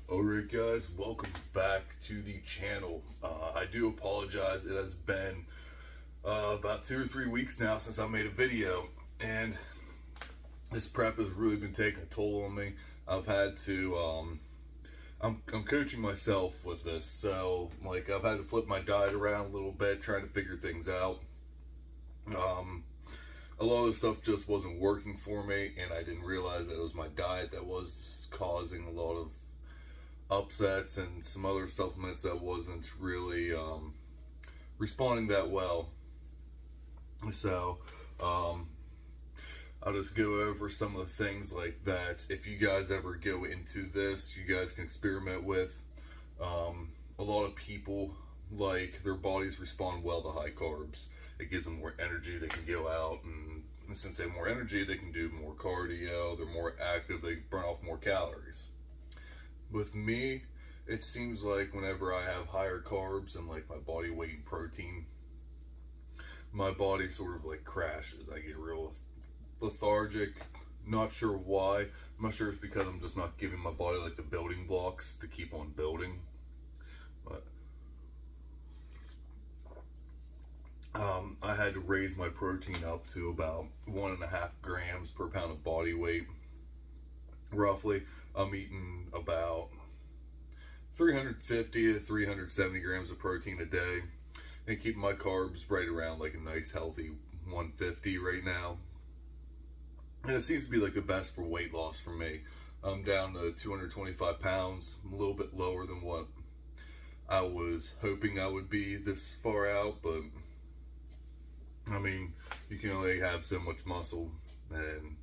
Alright guys, welcome back to the channel. I do apologize, it has been about 2 or 3 weeks now since I made a video, and this prep has really been taking a toll on me. I've had to, I'm coaching myself with this, so like I've had to flip my diet around a little bit, trying to figure things out. A lot of stuff just wasn't working for me, and I didn't realize that it was my diet that was causing a lot of upsets and some other supplements that wasn't really responding that well. So I'll just go over some of the things like that. If you guys ever go into this, you guys can experiment with. A lot of people, like, their bodies respond well to high carbs. It gives them more energy, they can go out, and since they have more energy, they can do more cardio, they're more active, they burn off more calories. With me, it seems like whenever I have higher carbs and like my body weight and protein, my body sort of like crashes. I get real lethargic, not sure why. I'm not sure it's because I'm just not giving my body like the building blocks to keep on building. But I had to raise my protein up to about 1.5 grams per pound of body weight. Roughly, I'm eating about 350 to 370 grams of protein a day, and keeping my carbs right around like a nice healthy 150 right now. And it seems to be like the best for weight loss for me. I'm down to 225 pounds, a little bit lower than what I was hoping I would be this far out, but I mean, you can only have so much muscle, and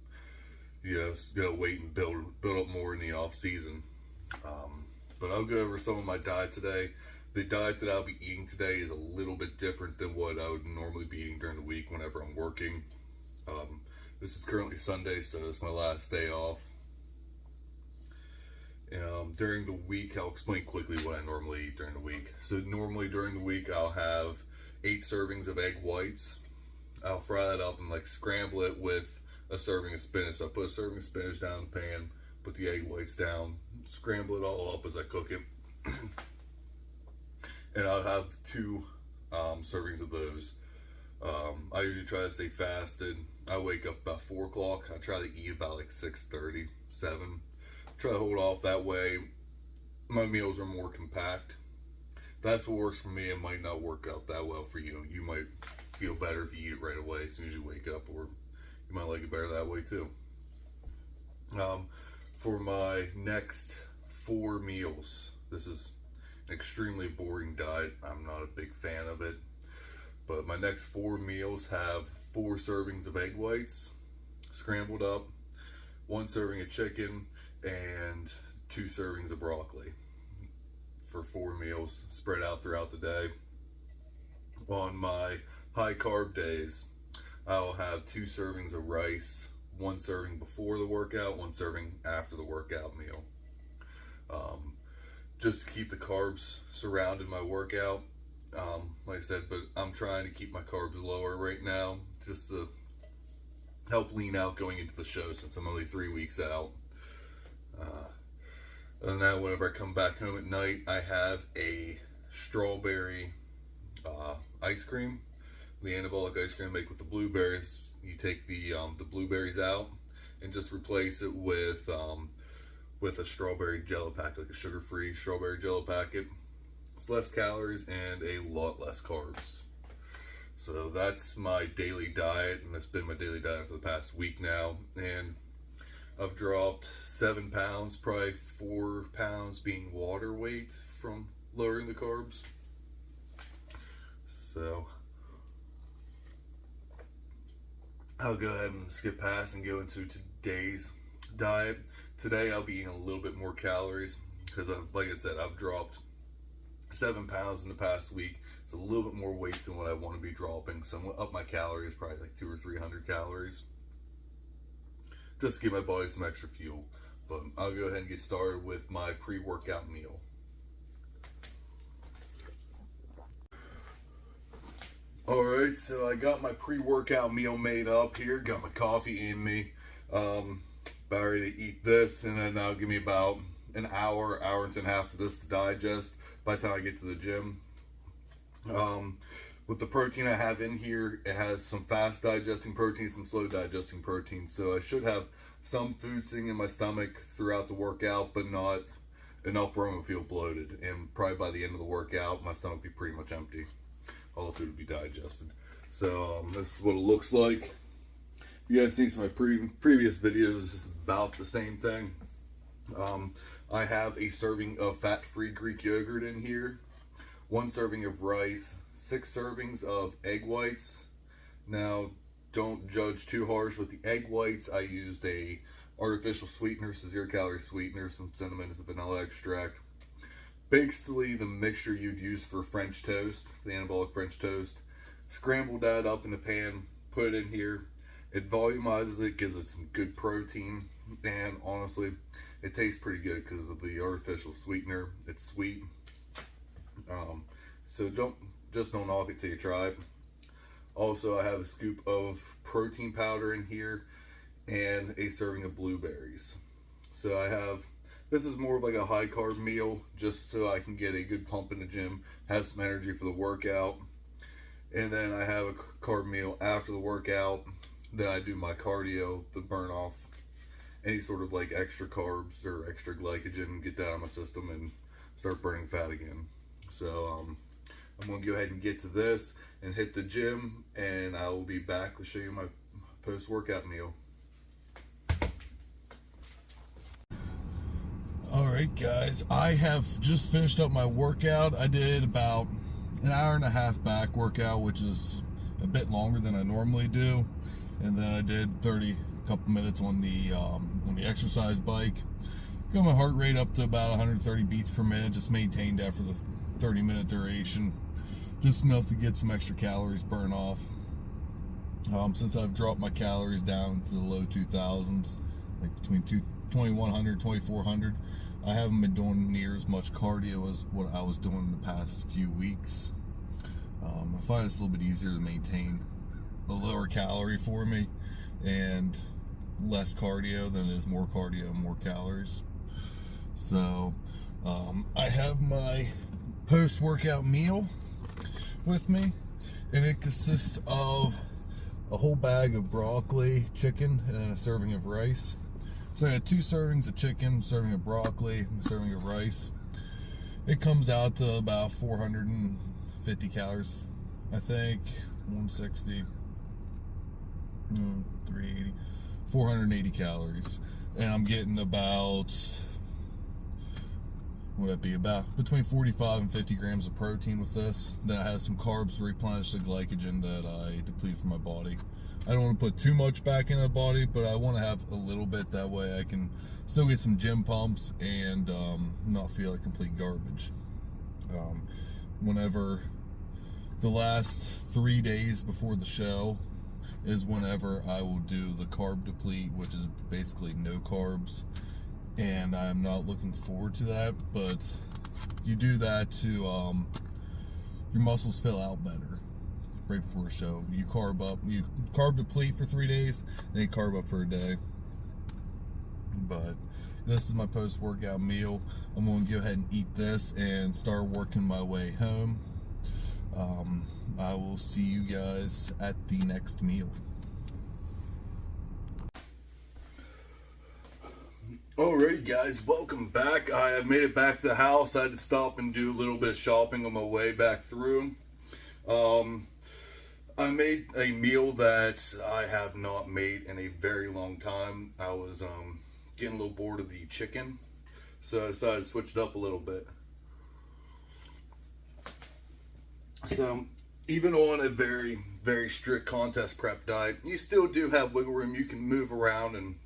you just gotta wait and build up more in the off season. But I'll go over some of my diet today. The diet that I'll be eating today is a little bit different than what I would normally be eating during the week whenever I'm working. This is currently Sunday, so it's my last day off. During the week, I'll explain quickly what I normally eat during the week. So normally during the week, I'll have 8 servings of egg whites. I'll fry that up and like scramble it with a serving of spinach. So I put a serving of spinach down in the pan, put the egg whites down, scramble it all up as I cook it. And I'll have 2 servings of those. I usually try to stay fasted. I wake up about 4 o'clock. I try to eat about like 6:30, 7. Try to hold off, that way my meals are more compact. That's what works for me. It might not work out that well for you. You might feel better if you eat it right away as soon as you wake up, or you might like it better that way too. For my next 4 meals, this is an extremely boring diet. I'm not a big fan of it. But my next 4 meals have 4 servings of egg whites, scrambled up, 1 serving of chicken, and 2 servings of broccoli. For 4 meals, spread out throughout the day. On my high carb days, I'll have 2 servings of rice, 1 serving before the workout, 1 serving after the workout meal. Just to keep the carbs surrounding my workout. Like I said, but I'm trying to keep my carbs lower right now, just to help lean out going into the show, since I'm only 3 weeks out. And now whenever I come back home at night, I have a strawberry ice cream, the anabolic ice cream I make with the blueberries. You take the blueberries out and just replace it with a strawberry jello pack, like a sugar-free strawberry jello packet. It's less calories and a lot less carbs. So that's my daily diet, and that's been my daily diet for the past week now. And I've dropped 7 pounds, probably 4 pounds being water weight from lowering the carbs. So I'll go ahead and skip past and go into today's diet. Today I'll be eating a little bit more calories because, like I said, I've dropped 7 pounds in the past week. It's a little bit more weight than what I want to be dropping, so I'm gonna up my calories, probably like 200 or 300 calories, just to give my body some extra fuel. But I'll go ahead and get started with my pre-workout meal. Alright, so I got my pre-workout meal made up here, got my coffee in me. About ready to eat this, and then that'll give me about an hour, hour and a half for this to digest by the time I get to the gym. With the protein I have in here, it has some fast digesting protein, some slow digesting protein. So I should have some food sitting in my stomach throughout the workout, but not enough where I'm gonna feel bloated. And probably by the end of the workout, my stomach will be pretty much empty. All the food will be digested. So this is what it looks like. If you guys seen some of my previous videos, this is about the same thing. I have a serving of fat-free Greek yogurt in here, 1 serving of rice, 6 servings of egg whites. Now, don't judge too harsh with the egg whites. I used a artificial sweetener, so 0-calorie sweetener, some cinnamon, some vanilla extract. Basically, the mixture you'd use for French toast, the anabolic French toast. Scramble that up in the pan, put it in here. It volumizes it, gives it some good protein, and honestly, it tastes pretty good because of the artificial sweetener. It's sweet. So don't knock it till you try it. Also, I have a scoop of protein powder in here and a serving of blueberries. So I have, this is more of like a high carb meal, just so I can get a good pump in the gym, have some energy for the workout. And then I have a carb meal after the workout. Then I do my cardio to burn off any sort of like extra carbs or extra glycogen, get that out of my system and start burning fat again. So I'm gonna go ahead and get to this and hit the gym, and I will be back to show you my post-workout meal. All right, guys, I have just finished up my workout. I did about an hour and a half back workout, which is a bit longer than I normally do. And then I did a couple minutes on the exercise bike. Got my heart rate up to about 130 beats per minute, just maintained that for the 30-minute duration. Just enough to get some extra calories burned off. Since I've dropped my calories down to the low 2000s, like between 2100 2400, I haven't been doing near as much cardio as what I was doing in the past few weeks. I find it's a little bit easier to maintain a lower calorie for me and less cardio than it is more cardio and more calories. So I have my post-workout meal with me, and it consists of a whole bag of broccoli, chicken, and a serving of rice. So I had 2 servings of chicken, a serving of broccoli, and a serving of rice. It comes out to about 450 calories, I think, 160, 380, 480 calories. And I'm getting about, what would that be, about between 45 and 50 grams of protein with this. Then I have some carbs to replenish the glycogen that I deplete from my body. I don't want to put too much back in the body, but I want to have a little bit, that way I can still get some gym pumps and not feel like complete garbage. Whenever the last 3 days before the show is whenever I will do the carb deplete, which is basically no carbs, and I'm not looking forward to that. But you do that to your muscles fill out better right before a show. You carb deplete for 3 days, then you carb up for a day. But this is my post-workout meal. I'm going to go ahead and eat this and start working my way home. I will see you guys at the next meal. Alrighty, guys, welcome back. I have made it back to the house. I had to stop and do a little bit of shopping on my way back through. I made a meal that I have not made in a very long time. I was getting a little bored of the chicken, so I decided to switch it up a little bit. So even on a very, very strict contest prep diet, you still do have wiggle room. You can move around and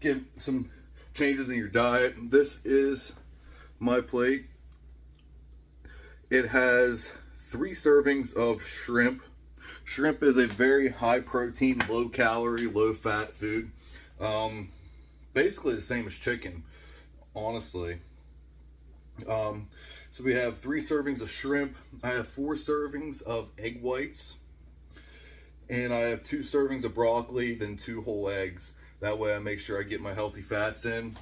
get some changes in your diet. This is my plate. It has 3 servings of shrimp. Shrimp is a very high protein, low calorie, low fat food. Basically the same as chicken, honestly. So we have 3 servings of shrimp. I have 4 servings of egg whites. And I have 2 servings of broccoli, then 2 whole eggs. That way I make sure I get my healthy fats in.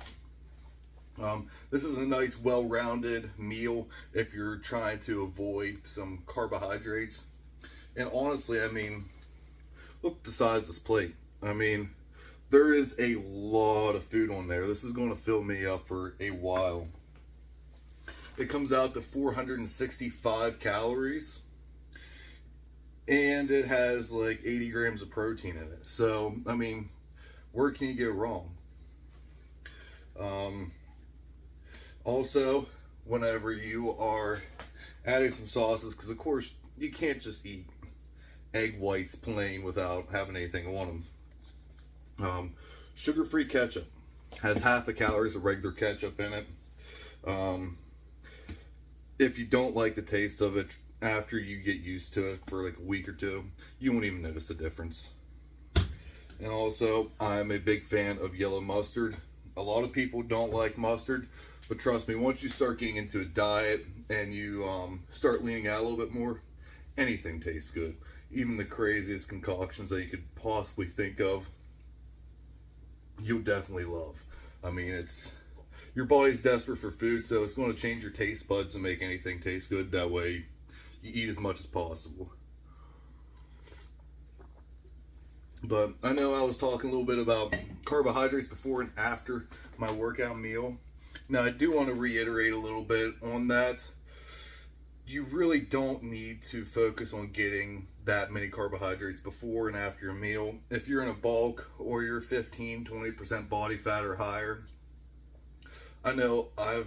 This is a nice, well-rounded meal if you're trying to avoid some carbohydrates. And honestly, I mean, look at the size of this plate. I mean, there is a lot of food on there. This is going to fill me up for a while. It comes out to 465 calories. And it has like 80 grams of protein in it. So, I mean, where can you go wrong? Also, whenever you are adding some sauces, because of course you can't just eat egg whites plain without having anything on them. Sugar-free ketchup has half the calories of regular ketchup in it. If you don't like the taste of it, after you get used to it for like a week or two, you won't even notice the difference. And also, I'm a big fan of yellow mustard. A lot of people don't like mustard, but trust me, once you start getting into a diet and you start leaning out a little bit more, anything tastes good. Even the craziest concoctions that you could possibly think of, you'll definitely love. I mean, your body's desperate for food, so it's going to change your taste buds and make anything taste good. That way, you eat as much as possible. But I know I was talking a little bit about carbohydrates before and after my workout meal. Now, I do want to reiterate a little bit on that. You really don't need to focus on getting that many carbohydrates before and after your meal. If you're in a bulk or you're 15-20% body fat or higher, I know a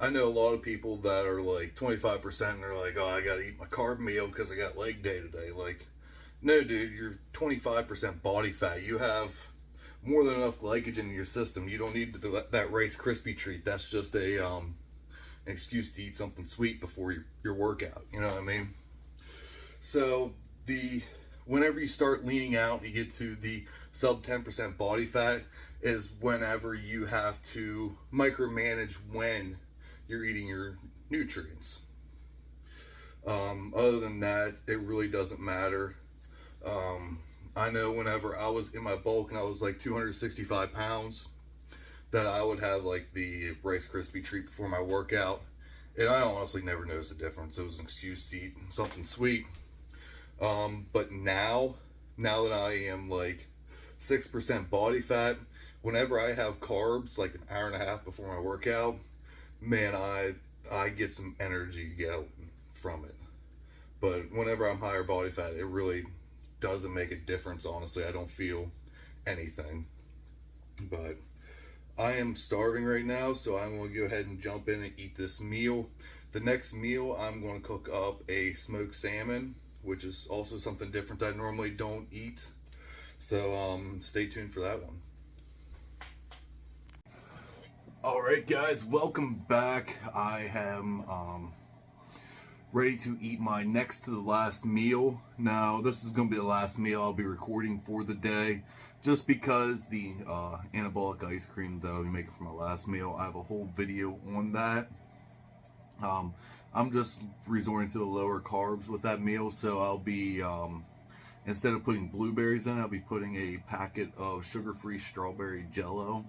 lot of people that are like 25% and they're like, oh, I gotta eat my carb meal because I got leg day today. Like, no, dude, you're 25% body fat. You have more than enough glycogen in your system. You don't need to do that Rice Krispie treat. That's just an excuse to eat something sweet before your workout. You know what I mean? So whenever you start leaning out, you get to the sub 10% body fat is whenever you have to micromanage when you're eating your nutrients. Other than that, it really doesn't matter. I know whenever I was in my bulk and I was like 265 pounds, that I would have like the Rice Krispie treat before my workout, and I honestly never noticed the difference. It was an excuse to eat something sweet. But now that I am like 6% body fat, whenever I have carbs like an hour and a half before my workout, man, I get some energy out from it. But whenever I'm higher body fat, it really doesn't make a difference. Honestly, I don't feel anything. But I am starving right now, so I'm going to go ahead and jump in and eat this meal. The next meal, I'm going to cook up a smoked salmon, which is also something different that I normally don't eat. So stay tuned for that one. Alright guys, welcome back. I am ready to eat my next to the last meal. Now, this is going to be the last meal I'll be recording for the day, just because the anabolic ice cream that I'll be making for my last meal, I have a whole video on that. I'm just resorting to the lower carbs with that meal, so I'll be, instead of putting blueberries in it, I'll be putting a packet of sugar-free strawberry jello,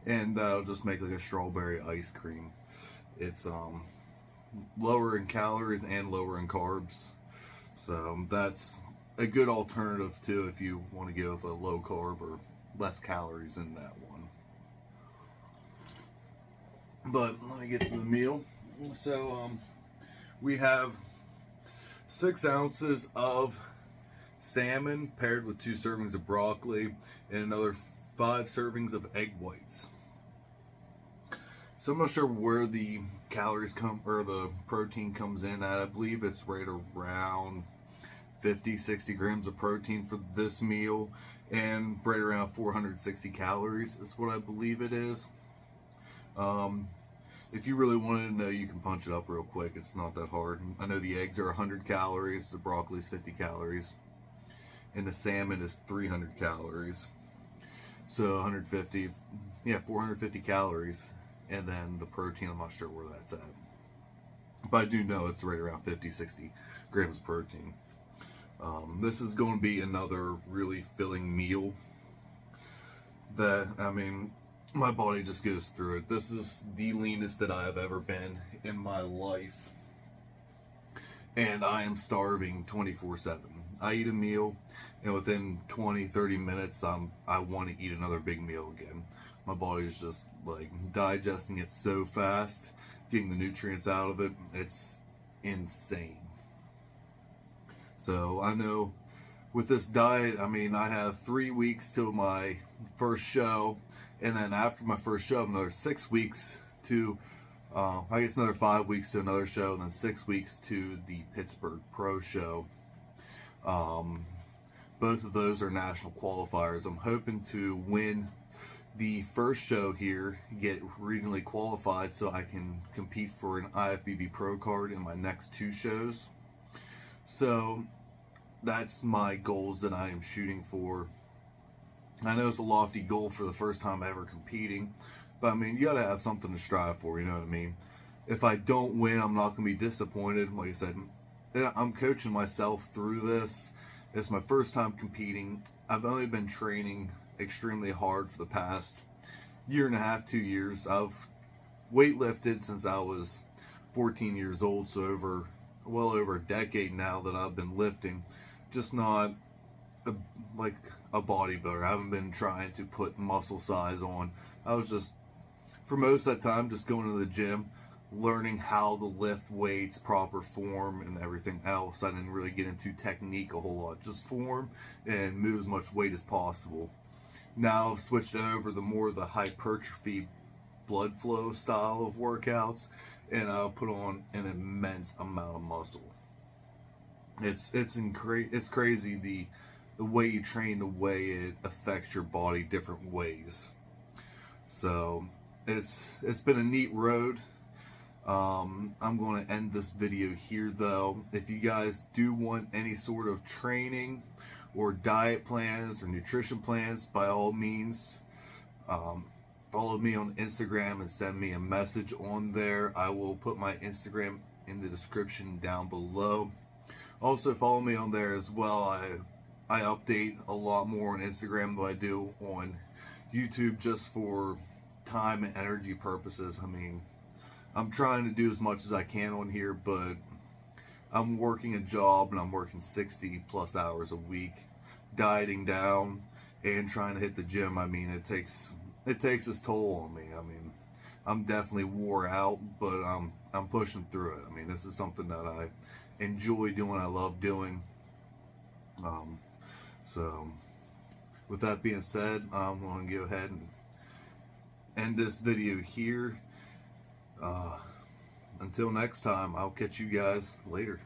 and that'll just make like a strawberry ice cream. It's lower in calories and lower in carbs, so that's a good alternative too if you want to go with a low carb or less calories in that one. But let me get to the meal. So we have 6 ounces of salmon paired with 2 servings of broccoli and another 5 servings of egg whites. So I'm not sure where the calories come, or the protein comes in at. I believe it's right around 50-60 grams of protein for this meal, and right around 460 calories is what I believe it is. If you really wanted to know, you can punch it up real quick. It's not that hard. I know the eggs are 100 calories, the broccoli is 50 calories, and the salmon is 300 calories. So 150, yeah, 450 calories. And then the protein, I'm not sure where that's at. But I do know it's right around 50-60 grams of protein. This is going to be another really filling meal. That, I mean, my body just goes through it. This is the leanest that I have ever been in my life, and I am starving 24/7. I eat a meal, and within 20-30 minutes I want to eat another big meal again. My body is just like digesting it so fast, getting the nutrients out of it. It's insane. So I know with this diet, I mean, I have 3 weeks till my first show, and then after my first show, another 6 weeks to, I guess another 5 weeks to another show, and then 6 weeks to the Pittsburgh Pro Show. Both of those are national qualifiers. I'm hoping to win the first show here, get regionally qualified so I can compete for an IFBB Pro card in my next 2 shows. So that's my goals that I am shooting for. I know it's a lofty goal for the first time ever competing, but I mean, you gotta have something to strive for, you know what I mean? If I don't win, I'm not gonna be disappointed. Like I said, I'm coaching myself through this. It's my first time competing. I've only been training extremely hard for the past 1.5 to 2 years. I've weightlifted since I was 14 years old, so well over a decade now that I've been lifting. Just not like a bodybuilder. I haven't been trying to put muscle size on. I was just, for most of that time, just going to the gym, learning how to lift weights, proper form, and everything else. I didn't really get into technique a whole lot, just form and move as much weight as possible. Now I've switched over to more of the hypertrophy blood flow style of workouts, and I'll put on an immense amount of muscle. It's crazy the way you train, the way it affects your body different ways. So it's been a neat road. I'm going to end this video here though. If you guys do want any sort of training or diet plans or nutrition plans, by all means, follow me on Instagram and send me a message on there. I will put my Instagram in the description down below. Also follow me on there as well. I update a lot more on Instagram than I do on YouTube, just for time and energy purposes. I mean, I'm trying to do as much as I can on here, but I'm working a job and I'm working 60+ hours a week, dieting down and trying to hit the gym. I mean, it takes its toll on me. I mean, I'm definitely wore out, but I'm pushing through it. I mean, this is something that I enjoy doing, I love doing. So with that being said, I'm going to go ahead and end this video here. Until next time, I'll catch you guys later.